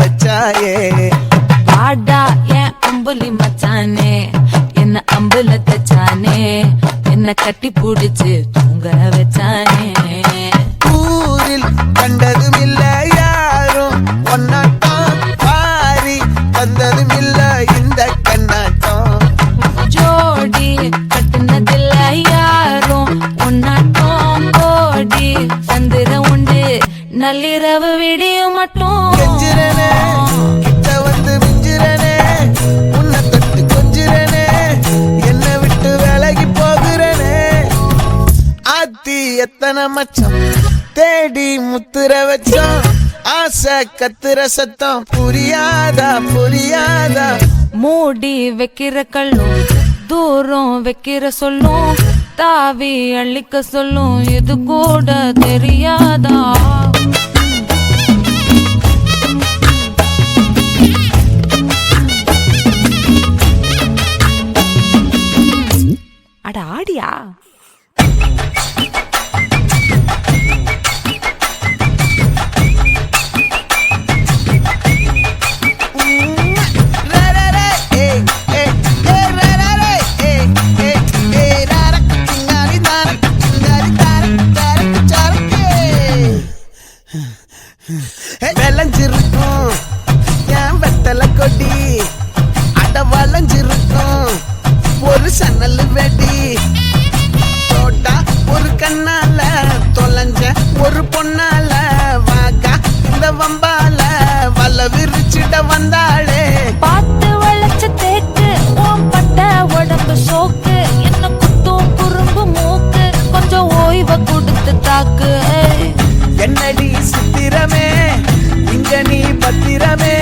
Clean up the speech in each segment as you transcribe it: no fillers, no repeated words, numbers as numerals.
வச்சாயே. வாடா என் அம்புலி மச்சானே, என்ன அம்புல தச்சானே, என்ன கட்டி புடிச்சு தூங்க வச்சானே. ஊரில் கண்டதும் இல்ல யாரும் ஒன்னாட்டம், பாரி வந்ததும் இல்ல இந்த கண்ணாட்டம். ஜோடி கட்டுனதில்ல யாரும் ஒன்னாட்டம், கோடி சந்திர உண்டு நள்ளிரவு விடியும் மட்டும். கெஞ்சிரனே கிட்ட வந்து மிஞ்சிரனே, உன்னை தொட்டு கொஞ்சிரனே, என்னை விட்டு விலகி போகிறனே. ஆத்தி எத்தனை மச்சம் தேடி முத்துற வச்சோம், ஆசை கத்துற சத்தம் புரியாதா புரியாதா. மூடி வைக்கிற கல்லும் தூரம் வைக்கிற சொல்லும், தாவி அள்ளிக்க சொல்லும் இது கூட தெரியாதா. அட ஆடியா. விளைஞ்சிருக்கும் என் வெத்தலை கொடி, அட வளைஞ்சிருக்கும் ஒரு சன்னல் வெடி. தோட்டா ஒரு கண்ணால தொலைஞ்ச ஒரு பொண்ணால, வாக்கா இந்த வம்பால வல விரிச்சிட வந்தாளே. பார்த்து வளைச்ச தேக்கு ஓம் பட்ட உடம்பு சோக்கு, என்ன குத்தும் குறும்பு மூக்கு கொஞ்சம் ஓய்வ கொடுத்து தாக்கு. என்னடி சித்திரமே இங்க நீ பத்திரமே,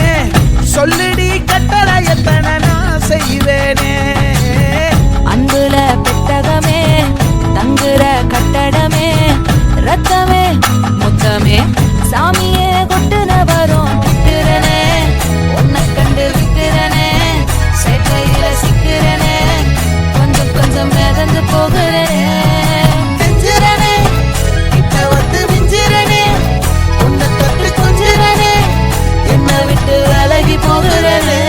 சொல்லுடி கட்டளை எத்தனை நான் செய்வேனே. அன்புல பெட்டகமே தங்குற கட்டடமே, ரத்தமே முத்தமே சாமியே கொட்டுன வரும் விட்டுறனே. உன்னை கண்டு விட்டுறனே, சேட்டையில சிக்கிறனே, கொஞ்சம் கொஞ்சம் மிதந்து போகிறனே. நெஞ்சிரனே கிட்ட வந்து மிஞ்சிரனே, உன்னை தொட்டு கொஞ்சிரனே, என்னை விட்டு அழகி போகிறனே.